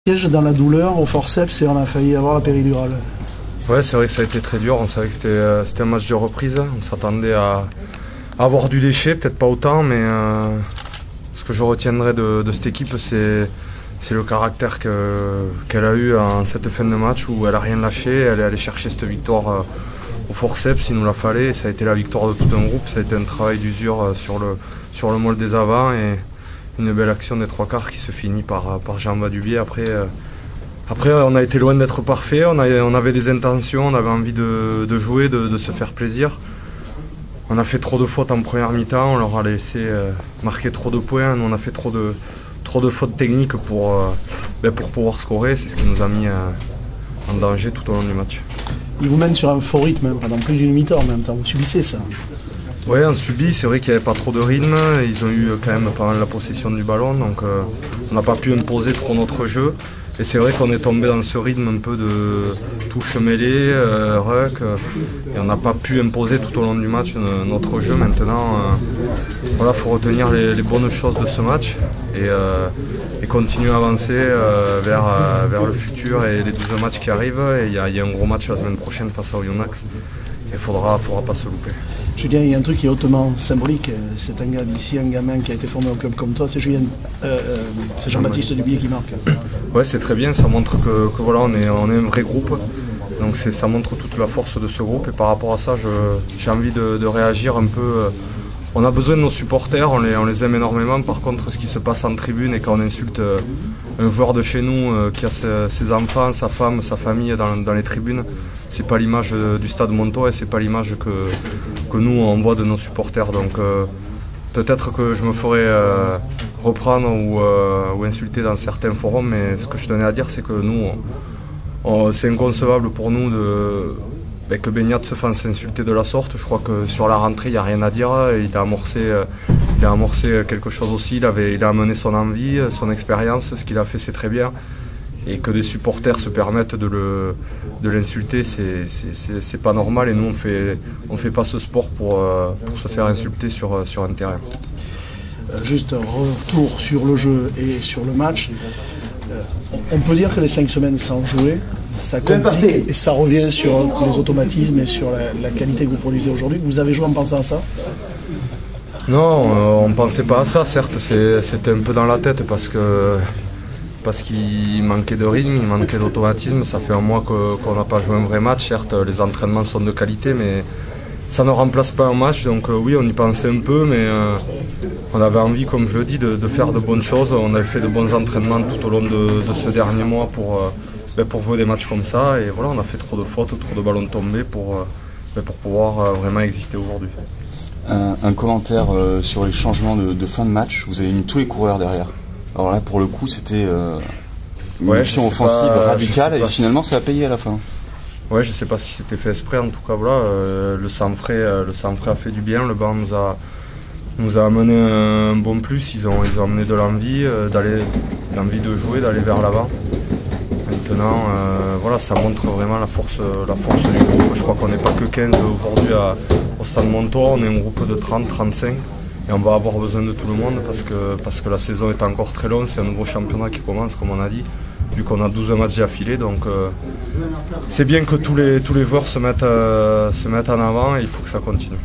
Piège dans la douleur au forceps et on a failli avoir la péridurale. Ouais, c'est vrai que ça a été très dur. On savait que c'était un match de reprise. On s'attendait à avoir du déchet, peut-être pas autant, mais ce que je retiendrai de cette équipe, c'est le caractère qu'elle a eu en cette fin de match où elle n'a rien lâché. Elle est allée chercher cette victoire au forceps, il nous la fallait. Et ça a été la victoire de tout un groupe. Ça a été un travail d'usure sur le molde des avants et une belle action des trois quarts qui se finit par Jean Dubier. Après, on a été loin d'être parfait. On avait des intentions, on avait envie de jouer, de se faire plaisir. On a fait trop de fautes en première mi-temps, on leur a laissé marquer trop de points. Nous, on a fait trop de fautes techniques pour pouvoir scorer. C'est ce qui nous a mis en danger tout au long du match. Ils vous mènent sur un faux rythme hein, pendant plus d'une mi-temps en même temps. Vous subissez ça? Oui, on subit. C'est vrai qu'il n'y avait pas trop de rythme. Ils ont eu quand même pas mal la possession du ballon. Donc on n'a pas pu imposer trop notre jeu. Et c'est vrai qu'on est tombé dans ce rythme un peu de touche mêlée, ruck. Et on n'a pas pu imposer tout au long du match notre jeu. Maintenant, voilà, faut retenir les bonnes choses de ce match et continuer à avancer vers le futur et les 12 matchs qui arrivent. Et il y a un gros match la semaine prochaine face à Oyonnax. Il ne faudra pas se louper. Julien, il y a un truc qui est hautement symbolique. C'est un gars d'ici, un gamin qui a été formé au club comme toi. C'est c'est Jean-Baptiste Dubier qui marque. Ouais, c'est très bien. Ça montre que voilà, on est un vrai groupe. Donc ça montre toute la force de ce groupe. Et par rapport à ça, j'ai envie de réagir un peu. On a besoin de nos supporters, on les aime énormément. Par contre, ce qui se passe en tribune et quand on insulte un joueur de chez nous qui a ses enfants, sa femme, sa famille dans les tribunes, c'est pas l'image du stade Montois et c'est pas l'image que nous on voit de nos supporters. Donc peut-être que je me ferai reprendre ou insulter dans certains forums, mais ce que je tenais à dire, c'est que nous, c'est inconcevable pour nous que Beignat se fasse insulter de la sorte. Je crois que sur la rentrée, il n'y a rien à dire. Il a amorcé quelque chose aussi. Il a amené son envie, son expérience. Ce qu'il a fait, c'est très bien. Et que des supporters se permettent de l'insulter, c'est pas normal. Et nous, on fait pas ce sport pour se faire insulter sur un terrain. Juste un retour sur le jeu et sur le match. On peut dire que les 5 semaines sans jouer, ça complique et ça revient sur les automatismes et sur la qualité que vous produisez aujourd'hui. Vous avez joué en pensant à ça? Non, on ne pensait pas à ça. Certes, c'était un peu dans la tête parce qu'il manquait de rythme, il manquait d'automatisme. Ça fait un mois qu'on n'a pas joué un vrai match. Certes, les entraînements sont de qualité, mais ça ne remplace pas un match. Donc oui, on y pensait un peu, mais on avait envie, comme je le dis, de faire de bonnes choses. On avait fait de bons entraînements tout au long de ce dernier mois pour jouer des matchs comme ça. Et voilà, on a fait trop de fautes, trop de ballons tombés pour pouvoir vraiment exister aujourd'hui. Un commentaire sur les changements de fin de match. Vous avez mis tous les coureurs derrière. Alors là, pour le coup, c'était une option offensive radicale et finalement, ça a payé à la fin. Ouais, je sais pas si c'était fait exprès. En tout cas, voilà, le sang frais a fait du bien. Le banc nous a amené un bon plus. Ils ont amené de l'envie, l'envie de jouer, d'aller vers l'avant. Maintenant, voilà, ça montre vraiment la force du groupe. Je crois qu'on n'est pas que 15 aujourd'hui au Stade Montois. On est un groupe de 30, 35. Et on va avoir besoin de tout le monde parce que la saison est encore très longue. C'est un nouveau championnat qui commence, comme on a dit, vu qu'on a 12 matchs d'affilée. Donc c'est bien que tous les joueurs se mettent en avant et il faut que ça continue.